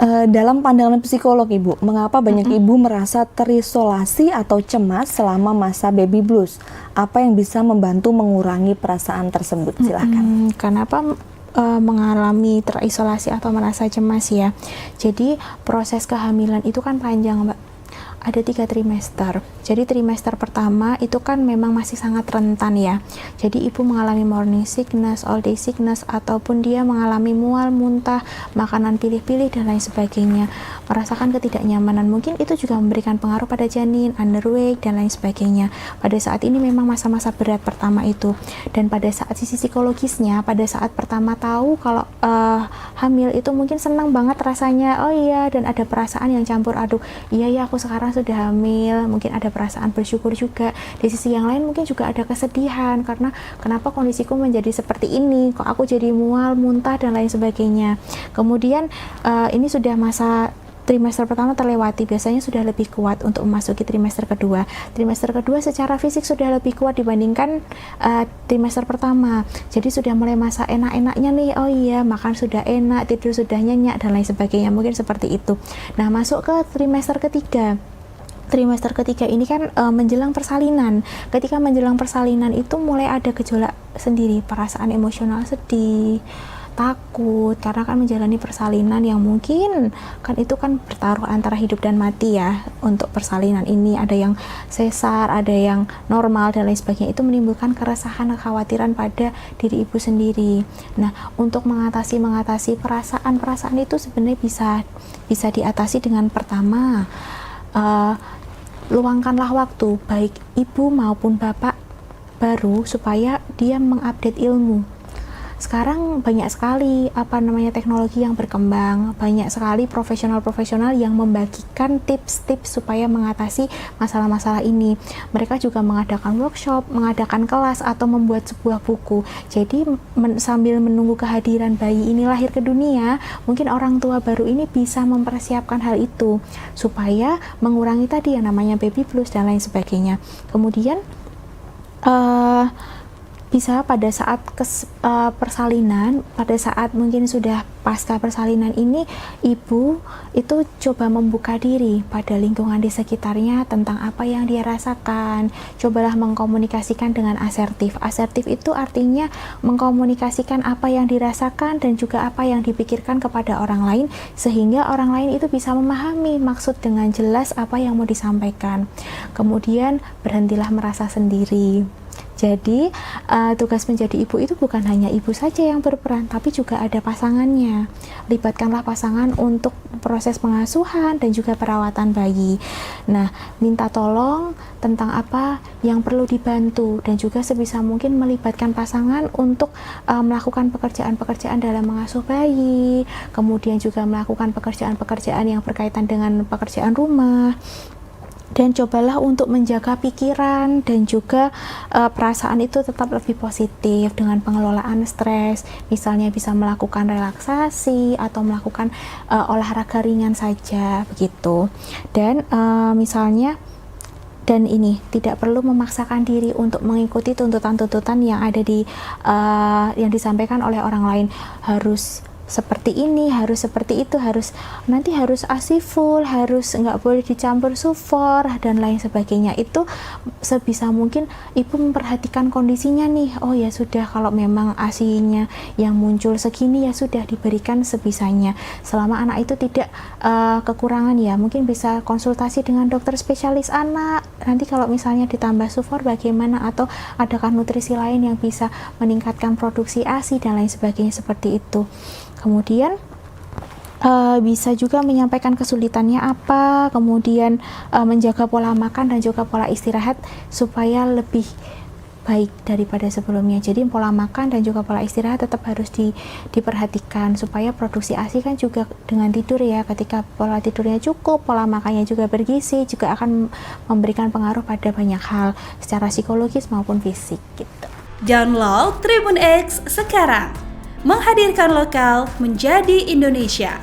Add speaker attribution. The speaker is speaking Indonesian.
Speaker 1: Dalam pandangan psikolog Ibu, mengapa banyak ibu merasa terisolasi atau cemas selama masa baby blues? Apa yang bisa membantu mengurangi perasaan tersebut? Silakan.
Speaker 2: Kenapa mengalami terisolasi atau merasa cemas ya? Jadi proses kehamilan itu kan panjang, Mbak. Ada 3 trimester. Jadi trimester pertama itu kan memang masih sangat rentan ya. Jadi ibu mengalami morning sickness, all day sickness, ataupun dia mengalami mual, muntah, makanan pilih-pilih dan lain sebagainya. Merasakan ketidaknyamanan, mungkin itu juga memberikan pengaruh pada janin, underweight dan lain sebagainya. Pada saat ini memang masa-masa berat pertama itu. Dan pada saat sisi psikologisnya, pada saat pertama tahu kalau hamil itu mungkin senang banget rasanya, oh iya, dan ada perasaan yang campur aduk. Iya ya, aku sekarang sudah hamil, mungkin ada perasaan bersyukur juga. Di sisi yang lain mungkin juga ada kesedihan karena kenapa kondisiku menjadi seperti ini, kok aku jadi mual, muntah dan lain sebagainya. Kemudian ini sudah masa trimester pertama terlewati, biasanya sudah lebih kuat untuk memasuki trimester kedua. Trimester kedua secara fisik sudah lebih kuat dibandingkan trimester pertama. Jadi sudah mulai masa enak-enaknya nih, oh iya, makan sudah enak, tidur sudah nyenyak dan lain sebagainya, mungkin seperti itu. Nah, masuk ke trimester ketiga. Trimester ketiga ini kan menjelang persalinan. Ketika menjelang persalinan itu mulai ada gejolak sendiri, perasaan emosional sedih, takut, karena kan menjalani persalinan yang mungkin kan itu kan bertaruh antara hidup dan mati ya. Untuk persalinan ini ada yang sesar, ada yang normal dan lain sebagainya. Itu menimbulkan keresahan, kekhawatiran pada diri ibu sendiri. Nah, untuk mengatasi perasaan itu sebenarnya bisa diatasi dengan pertama, luangkanlah waktu baik ibu maupun bapak baru supaya dia mengupdate ilmu. Sekarang banyak sekali teknologi yang berkembang, banyak sekali profesional-profesional yang membagikan tips-tips supaya mengatasi masalah-masalah ini. Mereka juga mengadakan workshop, mengadakan kelas atau membuat sebuah buku. Jadi sambil menunggu kehadiran bayi ini lahir ke dunia, mungkin orang tua baru ini bisa mempersiapkan hal itu supaya mengurangi tadi yang namanya baby blues dan lain sebagainya. Kemudian bisa pada saat persalinan, pada saat mungkin sudah pasca persalinan ini, ibu itu coba membuka diri pada lingkungan di sekitarnya tentang apa yang dia rasakan. Cobalah mengkomunikasikan dengan asertif. Asertif itu artinya mengkomunikasikan apa yang dirasakan dan juga apa yang dipikirkan kepada orang lain, sehingga orang lain itu bisa memahami maksud dengan jelas apa yang mau disampaikan. Kemudian berhentilah merasa sendiri. Jadi tugas menjadi ibu itu bukan hanya ibu saja yang berperan, tapi juga ada pasangannya. Libatkanlah pasangan untuk proses pengasuhan dan juga perawatan bayi. Nah, minta tolong tentang apa yang perlu dibantu dan juga sebisa mungkin melibatkan pasangan untuk melakukan pekerjaan-pekerjaan dalam mengasuh bayi, kemudian juga melakukan pekerjaan-pekerjaan yang berkaitan dengan pekerjaan rumah. Dan cobalah untuk menjaga pikiran dan juga perasaan itu tetap lebih positif dengan pengelolaan stres. Misalnya bisa melakukan relaksasi atau melakukan olahraga ringan saja begitu. Dan misalnya ini tidak perlu memaksakan diri untuk mengikuti tuntutan-tuntutan yang ada yang disampaikan oleh orang lain. Harus seperti ini, harus seperti itu, harus ASI full, harus nggak boleh dicampur sufor dan lain sebagainya. Itu sebisa mungkin ibu memperhatikan kondisinya nih. Oh ya sudah, kalau memang ASI-nya yang muncul segini ya sudah diberikan sebisanya. Selama anak itu tidak kekurangan ya, mungkin bisa konsultasi dengan dokter spesialis anak. Nanti kalau misalnya ditambah sufor bagaimana, atau adakah nutrisi lain yang bisa meningkatkan produksi ASI dan lain sebagainya seperti itu. Kemudian bisa juga menyampaikan kesulitannya apa, kemudian menjaga pola makan dan juga pola istirahat supaya lebih baik daripada sebelumnya. Jadi pola makan dan juga pola istirahat tetap harus diperhatikan supaya produksi ASI kan juga dengan tidur ya. Ketika pola tidurnya cukup, pola makannya juga bergizi, juga akan memberikan pengaruh pada banyak hal secara psikologis maupun fisik gitu.
Speaker 3: Download Tribun X sekarang. Menghadirkan lokal menjadi Indonesia.